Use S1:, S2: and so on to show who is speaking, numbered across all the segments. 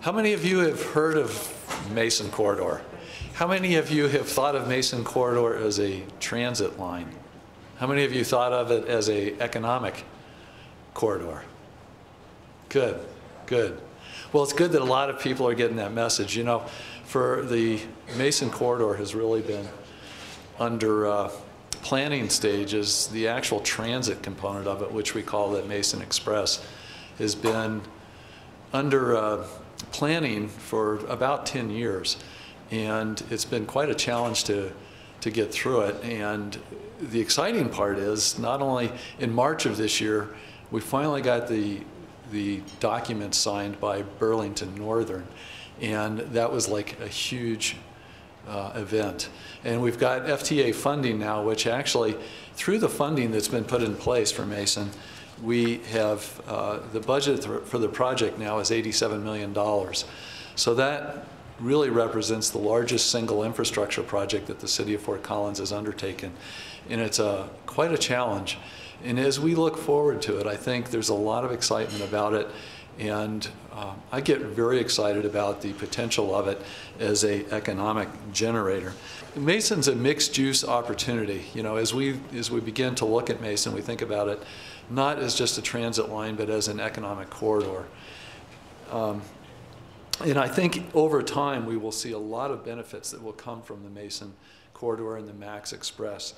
S1: How many of you have heard of Mason Corridor? How many of you have thought of Mason Corridor as a transit line? How many of you thought of it as an economic corridor? Good, good. Well, it's good that a lot of people are getting that message. You know, for the Mason Corridor has really been under planning stages. The actual transit component of it, which we call the Mason Express, has been under planning for about 10 years. And it's been quite a challenge to get through it. And the exciting part is not only in March of this year, we finally got the documents signed by Burlington Northern. And that was like a huge event. And we've got FTA funding now, which actually, through the funding that's been put in place for Mason, we have the budget for the project now is $87 million. So that really represents the largest single infrastructure project that the city of Fort Collins has undertaken. And it's quite a challenge. And as we look forward to it, I think there's a lot of excitement about it. And I get very excited about the potential of it as an economic generator. Mason's a mixed-use opportunity. You know, as we begin to look at Mason, we think about it not as just a transit line, but as an economic corridor. And I think over time we will see a lot of benefits that will come from the Mason Corridor and the Max Express.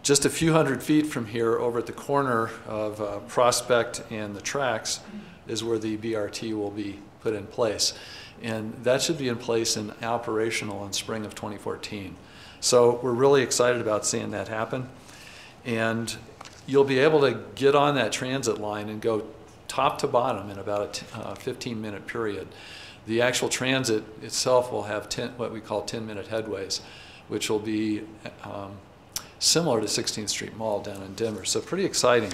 S1: Just a few hundred feet from here, over at the corner of Prospect and the tracks, is where the BRT will be put in place. And that should be in place and operational in spring of 2014. So we're really excited about seeing that happen. And you'll be able to get on that transit line and go top to bottom in about a 15-minute period. The actual transit itself will have what we call 10-minute headways, which will be similar to 16th Street Mall down in Denver. So pretty exciting.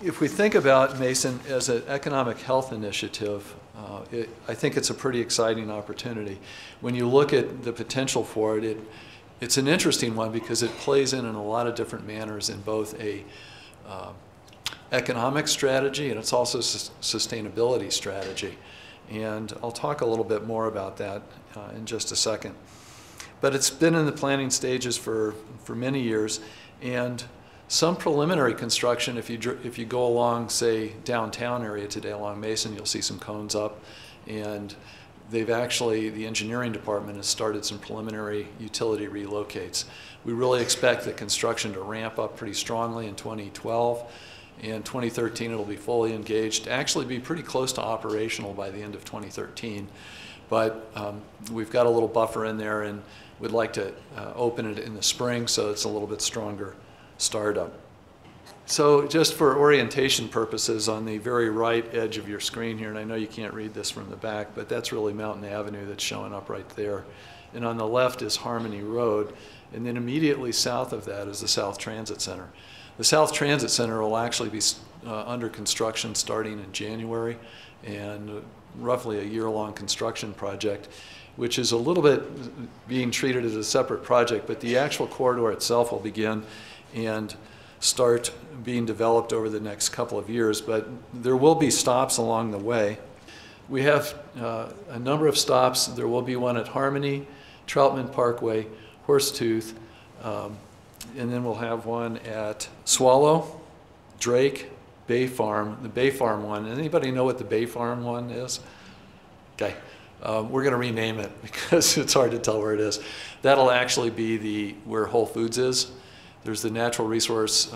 S1: If we think about Mason as an economic health initiative, I think it's a pretty exciting opportunity. When you look at the potential for it, it's an interesting one because it plays in a lot of different manners in both a economic strategy and it's also sustainability strategy. And I'll talk a little bit more about that in just a second. But it's been in the planning stages for many years, and some preliminary construction, if you go along, say, downtown area today along Mason, you'll see some cones up, and they've actually, the engineering department has started some preliminary utility relocates. We really expect the construction to ramp up pretty strongly in 2012. In 2013, it'll be fully engaged, actually be pretty close to operational by the end of 2013. But we've got a little buffer in there, and we'd like to open it in the spring so it's a little bit stronger startup. So just for orientation purposes, on the very right edge of your screen here, and I know you can't read this from the back, but that's really Mountain Avenue that's showing up right there. And on the left is Harmony Road, and then immediately south of that is the South Transit Center. The South Transit Center will actually be under construction starting in January, and roughly a year-long construction project, which is a little bit being treated as a separate project, but the actual corridor itself will begin and start being developed over the next couple of years, but there will be stops along the way. We have a number of stops. There will be one at Harmony, Troutman Parkway, Horsetooth, and then we'll have one at Swallow, Drake, Bay Farm, the Bay Farm one. Anybody know what the Bay Farm one is? Okay, we're going to rename it because it's hard to tell where it is. That'll actually be where Whole Foods is. There's the Natural Resource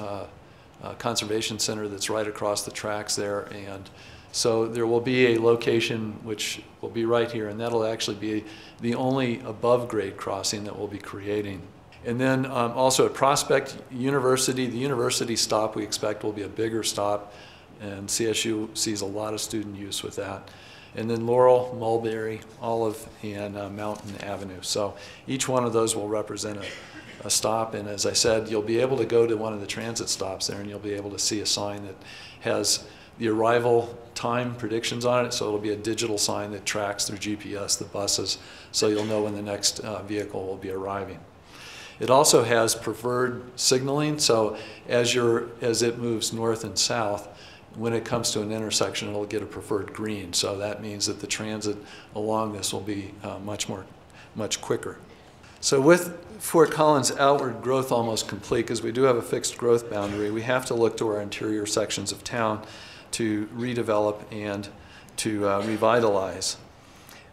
S1: Conservation Center that's right across the tracks there, and so there will be a location which will be right here, and that'll actually be the only above-grade crossing that we'll be creating. And then also at Prospect University, the university stop we expect will be a bigger stop, and CSU sees a lot of student use with that. And then Laurel, Mulberry, Olive, and Mountain Avenue. So each one of those will represent a stop, and as I said, you'll be able to go to one of the transit stops there and you'll be able to see a sign that has the arrival time predictions on it, so it'll be a digital sign that tracks through GPS the buses, so you'll know when the next vehicle will be arriving. It also has preferred signaling, so as it moves north and south, when it comes to an intersection, it'll get a preferred green. So that means that the transit along this will be much quicker. So with Fort Collins outward growth almost complete, because we do have a fixed growth boundary, we have to look to our interior sections of town to redevelop and to revitalize.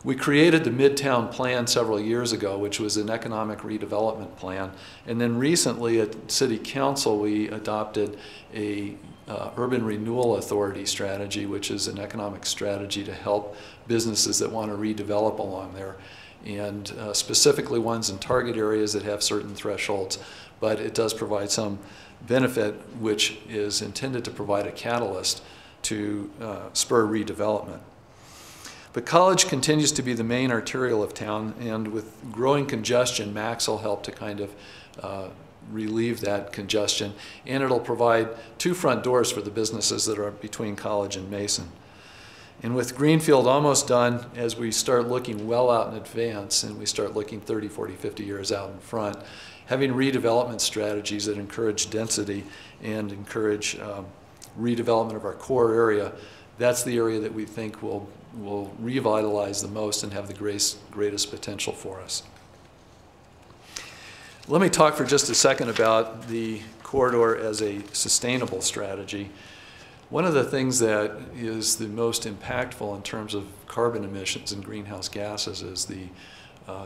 S1: We created the Midtown Plan several years ago, which was an economic redevelopment plan. And then recently at City Council, we adopted a Urban Renewal Authority strategy, which is an economic strategy to help businesses that want to redevelop along there. And specifically ones in target areas that have certain thresholds, but it does provide some benefit, which is intended to provide a catalyst to spur redevelopment. But College continues to be the main arterial of town, and with growing congestion, Max will help to kind of relieve that congestion, and it'll provide two front doors for the businesses that are between College and Mason. And with Greenfield almost done, as we start looking well out in advance and we start looking 30, 40, 50 years out in front, having redevelopment strategies that encourage density and encourage redevelopment of our core area, that's the area that we think will revitalize the most and have the greatest potential for us. Let me talk for just a second about the corridor as a sustainable strategy. One of the things that is the most impactful in terms of carbon emissions and greenhouse gases is the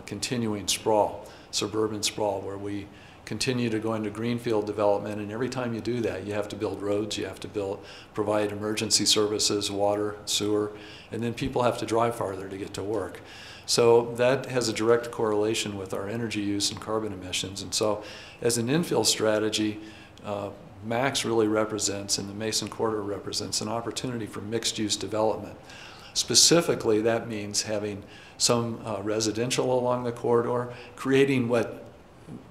S1: continuing sprawl, suburban sprawl, where we continue to go into greenfield development, and every time you do that, you have to build roads, you have to provide emergency services, water, sewer, and then people have to drive farther to get to work. So that has a direct correlation with our energy use and carbon emissions. And so as an infill strategy, Max really represents, and the Mason Corridor represents, an opportunity for mixed-use development. Specifically, that means having some residential along the corridor, creating what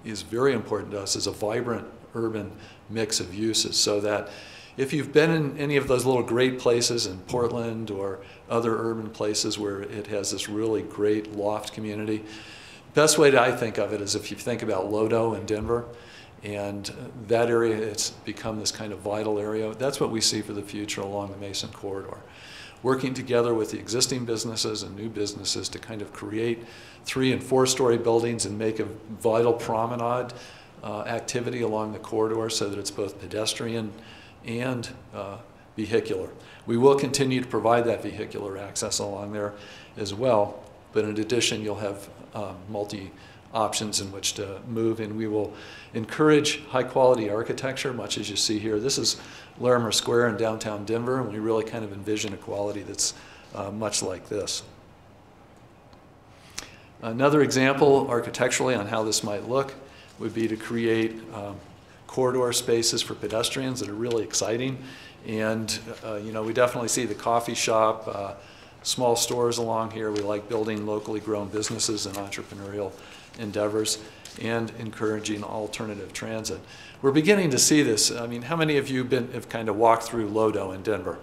S1: is very important to us is a vibrant urban mix of uses, so that if you've been in any of those little great places in Portland or other urban places where it has this really great loft community, best way I think of it is if you think about Lodo in Denver, and that area, it's become this kind of vital area. That's what we see for the future along the Mason Corridor. Working together with the existing businesses and new businesses to kind of create 3- and 4-story buildings and make a vital promenade activity along the corridor so that it's both pedestrian and vehicular. We will continue to provide that vehicular access along there as well, but in addition, you'll have multi-options in which to move, and we will encourage high-quality architecture, much as you see here. This is Larimer Square in downtown Denver, and we really kind of envision a quality that's much like this. Another example architecturally on how this might look would be to create corridor spaces for pedestrians that are really exciting. And you know, we definitely see the coffee shop, small stores along here. We like building locally grown businesses and entrepreneurial endeavors and encouraging alternative transit. We're beginning to see this. I mean, how many of you have kind of walked through Lodo in Denver?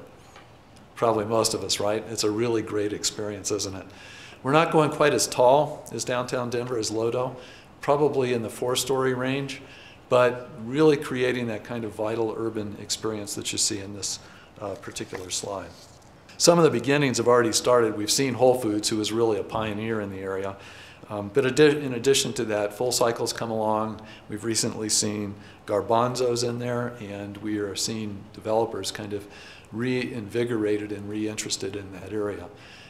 S1: Probably most of us, right? It's a really great experience, isn't it? We're not going quite as tall as downtown Denver as Lodo, probably in the 4-story range, but really creating that kind of vital urban experience that you see in this particular slide. Some of the beginnings have already started. We've seen Whole Foods, who is really a pioneer in the area. But in addition to that, Full Cycle's come along. We've recently seen Garbanzo's in there, and we are seeing developers kind of reinvigorated and reinterested in that area.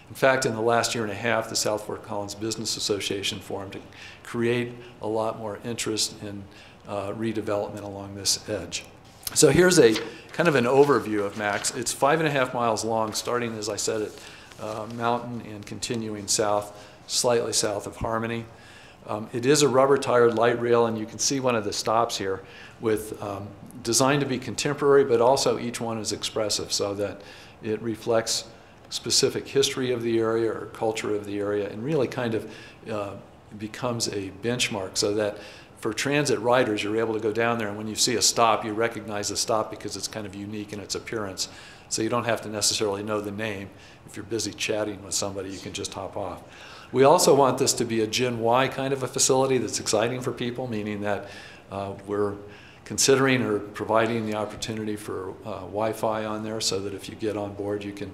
S1: In fact, in the last year and a half, the South Fort Collins Business Association formed to create a lot more interest in redevelopment along this edge. So here's a kind of an overview of Max. It's 5.5 miles long, starting, as I said, at Mountain and continuing south, slightly south of Harmony. It is a rubber-tired light rail, and you can see one of the stops here with designed to be contemporary, but also each one is expressive so that it reflects specific history of the area or culture of the area, and really kind of becomes a benchmark so that for transit riders, you're able to go down there, and when you see a stop, you recognize the stop because it's kind of unique in its appearance. So you don't have to necessarily know the name. If you're busy chatting with somebody, you can just hop off. We also want this to be a Gen Y kind of a facility that's exciting for people, meaning that we're considering or providing the opportunity for Wi-Fi on there so that if you get on board, you can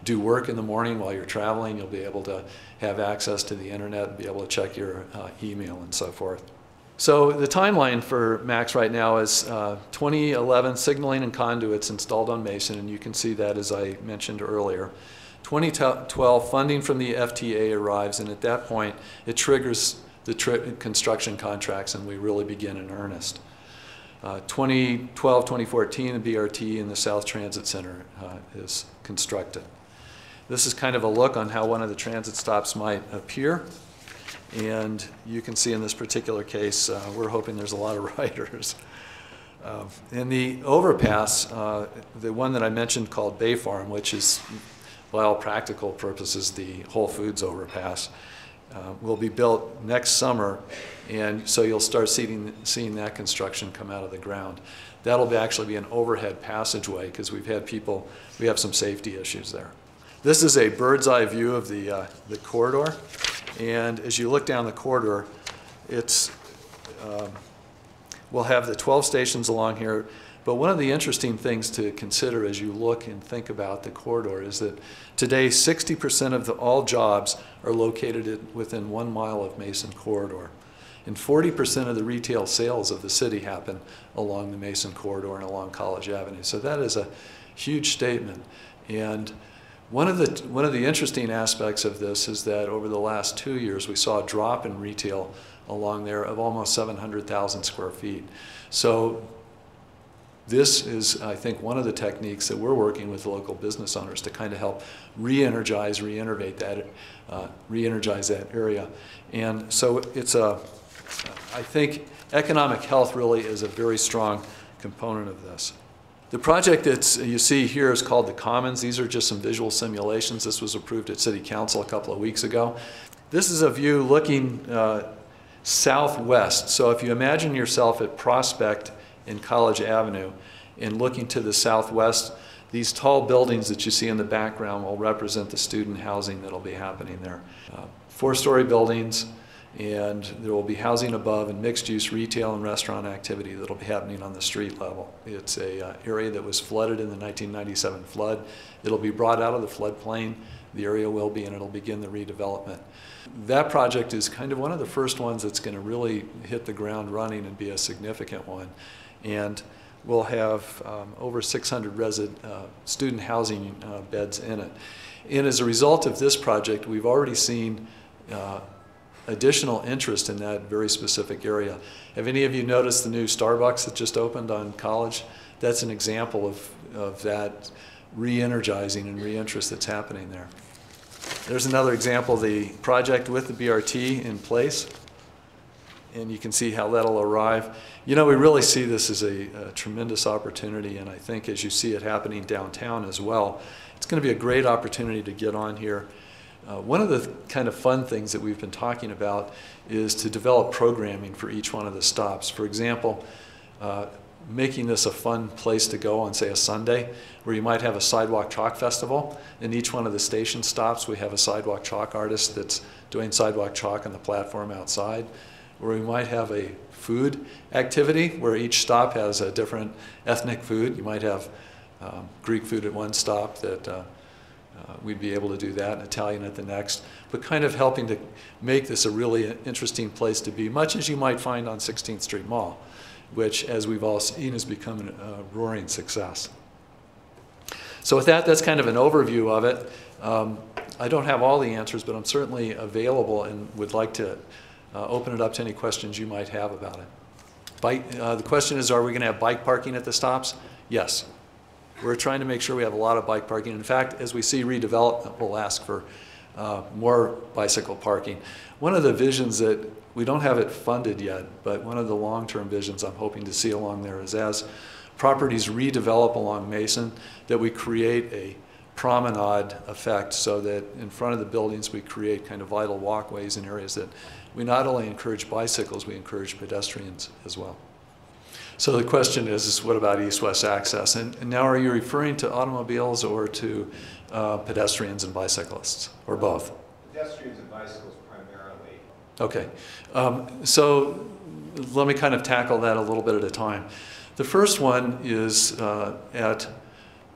S1: do work in the morning while you're traveling. You'll be able to have access to the internet and be able to check your email and so forth. So the timeline for MAX right now is 2011 signaling and conduits installed on Mason, and you can see that as I mentioned earlier. 2012 funding from the FTA arrives, and at that point it triggers the construction contracts and we really begin in earnest. 2012, 2014, the BRT and the South Transit Center is constructed. This is kind of a look on how one of the transit stops might appear. And you can see in this particular case, we're hoping there's a lot of riders. In the overpass, the one that I mentioned called Bay Farm, which is, by all practical purposes, the Whole Foods overpass, will be built next summer, and so you'll start seeing that construction come out of the ground. That'll actually be an overhead passageway because we have some safety issues there. This is a bird's eye view of the corridor, and as you look down the corridor, we'll have the 12 stations along here. But one of the interesting things to consider as you look and think about the corridor is that today 60% of all jobs are located within 1 mile of Mason corridor. And 40% of the retail sales of the city happen along the Mason corridor and along College Avenue. So that is a huge statement. And one of the interesting aspects of this is that over the last 2 years we saw a drop in retail along there of almost 700,000 square feet. So this is, I think, one of the techniques that we're working with local business owners to kind of help re-energize, re-innovate that, re-energize that area. And so it's I think economic health really is a very strong component of this. The project that you see here is called the Commons. These are just some visual simulations. This was approved at City Council a couple of weeks ago. This is a view looking southwest. So if you imagine yourself at Prospect in College Avenue and looking to the southwest, these tall buildings that you see in the background will represent the student housing that will be happening there. 4-story buildings, and there will be housing above and mixed-use retail and restaurant activity that will be happening on the street level. It's an area that was flooded in the 1997 flood. It'll be brought out of the floodplain. The area will be, and it'll begin the redevelopment. That project is kind of one of the first ones that's going to really hit the ground running and be a significant one. And we'll have over 600 student housing beds in it. And as a result of this project, we've already seen additional interest in that very specific area. Have any of you noticed the new Starbucks that just opened on College? That's an example of that re-energizing and re-interest that's happening there. There's another example of the project with the BRT in place, and you can see how that'll arrive. You know, we really see this as a tremendous opportunity, and I think as you see it happening downtown as well, it's going to be a great opportunity to get on here. One of the kind of fun things that we've been talking about is to develop programming for each one of the stops. For example, making this a fun place to go on, say, a Sunday, where you might have a sidewalk chalk festival. In each one of the station stops, we have a sidewalk chalk artist that's doing sidewalk chalk on the platform outside. Or we might have a food activity where each stop has a different ethnic food. You might have Greek food at one stop that we'd be able to do that, and Italian at the next, but kind of helping to make this a really interesting place to be, much as you might find on 16th Street Mall, which, as we've all seen, has become a roaring success. So with that, that's kind of an overview of it. I don't have all the answers, but I'm certainly available and would like to open it up to any questions you might have about it. The question is, are we going to have bike parking at the stops? Yes. We're trying to make sure we have a lot of bike parking. In fact, as we see redevelopment, we'll ask for more bicycle parking. One of the visions that we don't have it funded yet, but one of the long-term visions I'm hoping to see along there is as properties redevelop along Mason, that we create a promenade effect so that in front of the buildings we create kind of vital walkways in areas that we not only encourage bicycles, we encourage pedestrians as well. So the question is what about east-west access? And now are you referring to automobiles or to pedestrians and bicyclists, or both?
S2: Pedestrians and bicycles primarily.
S1: Okay, so let me kind of tackle that a little bit at a time. The first one is at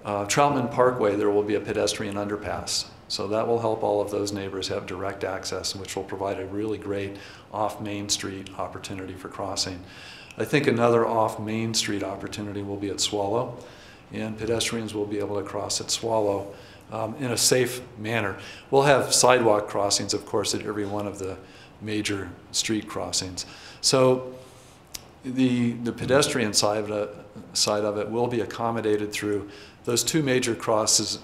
S1: Troutman Parkway. There will be a pedestrian underpass. So that will help all of those neighbors have direct access, which will provide a really great off Main Street opportunity for crossing. I think another off Main Street opportunity will be at Swallow, and pedestrians will be able to cross at Swallow in a safe manner. We'll have sidewalk crossings, of course, at every one of the major street crossings. So the pedestrian side of it will be accommodated through those two major crossways,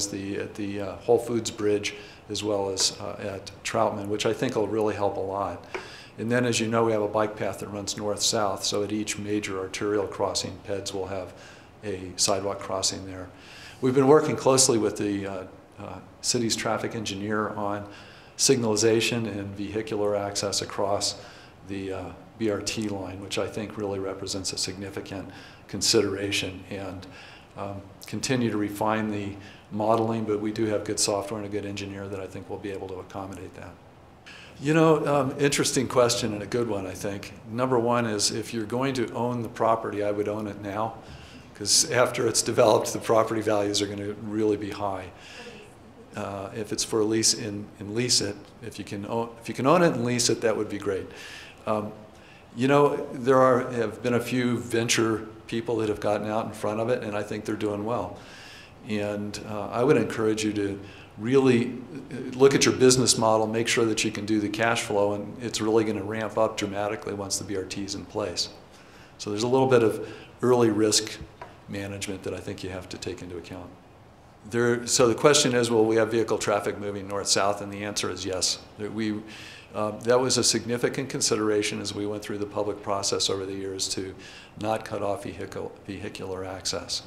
S1: at the Whole Foods Bridge as well as at Troutman, which I think will really help a lot. And then, as you know, we have a bike path that runs north-south, so at each major arterial crossing, PEDS will have a sidewalk crossing there. We've been working closely with the city's traffic engineer on signalization and vehicular access across the BRT line, which I think really represents a significant consideration, and continue to refine the modeling, but we do have good software and a good engineer that I think will be able to accommodate that. You know, interesting question and a good one, I think. Number one is, if you're going to own the property, I would own it now, because after it's developed, the property values are going to really be high. If it's for a lease, lease it. If you can own it and lease it, that would be great. You know, there have been a few venture people that have gotten out in front of it, and I think they're doing well. And I would encourage you to really look at your business model, make sure that you can do the cash flow, and it's really going to ramp up dramatically once the BRT is in place. So there's a little bit of early risk management that I think you have to take into account. So the question is, will we have vehicle traffic moving north-south? And the answer is yes. That was a significant consideration as we went through the public process over the years to not cut off vehicular access.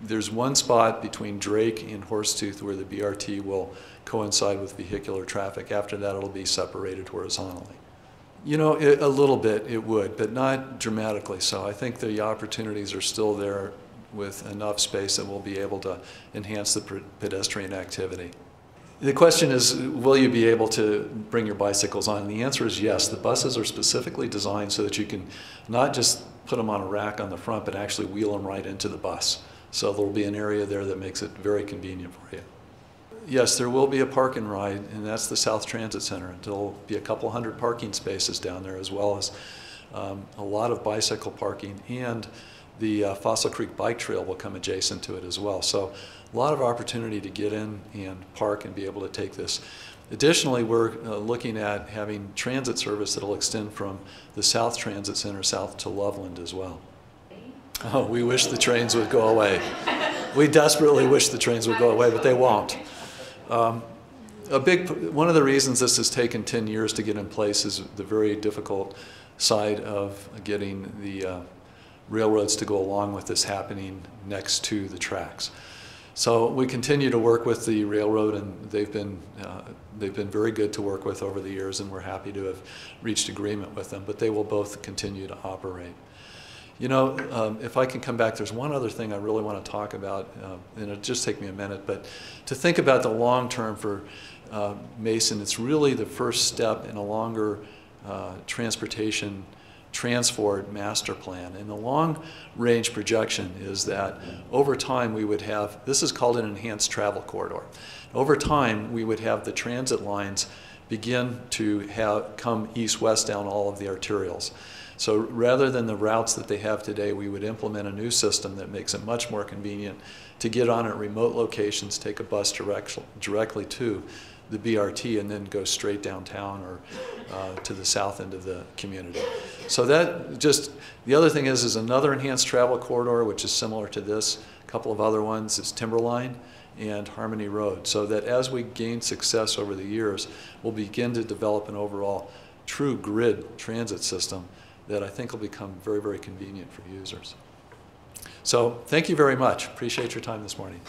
S1: There's one spot between Drake and Horsetooth where the BRT will coincide with vehicular traffic. After that, it'll be separated horizontally. You know, a little bit it would, but not dramatically so. I think the opportunities are still there with enough space that we'll be able to enhance the pedestrian activity. The question is, will you be able to bring your bicycles on? And the answer is yes. The buses are specifically designed so that you can not just put them on a rack on the front, but actually wheel them right into the bus. So there'll be an area there that makes it very convenient for you. Yes, there will be a park and ride, and that's the South Transit Center. There'll be a couple hundred parking spaces down there, as well as a lot of bicycle parking, and the Fossil Creek Bike Trail will come adjacent to it as well. So a lot of opportunity to get in and park and be able to take this. Additionally, we're looking at having transit service that will extend from the South Transit Center south to Loveland as well. Oh, we wish the trains would go away. We desperately wish the trains would go away, but they won't. One of the reasons this has taken 10 years to get in place is the very difficult side of getting the railroads to go along with this happening next to the tracks. So we continue to work with the railroad, and they've been very good to work with over the years, and we're happy to have reached agreement with them, but they will both continue to operate. You know, if I can come back, there's one other thing I really want to talk about, and it'll just take me a minute, but to think about the long term for Mason, it's really the first step in a longer transportation transport master plan. And the long-range projection is that over time we would have, this is called an enhanced travel corridor. Over time we would have the transit lines begin to come east-west down all of the arterials. So rather than the routes that they have today, we would implement a new system that makes it much more convenient to get on at remote locations, take a bus directly to the BRT, and then go straight downtown or to the south end of the community. So the other thing is another enhanced travel corridor, which is similar to this. A couple of other ones is Timberline and Harmony Road, so that as we gain success over the years, we'll begin to develop an overall true grid transit system that I think will become very, very convenient for users. So thank you very much. Appreciate your time this morning.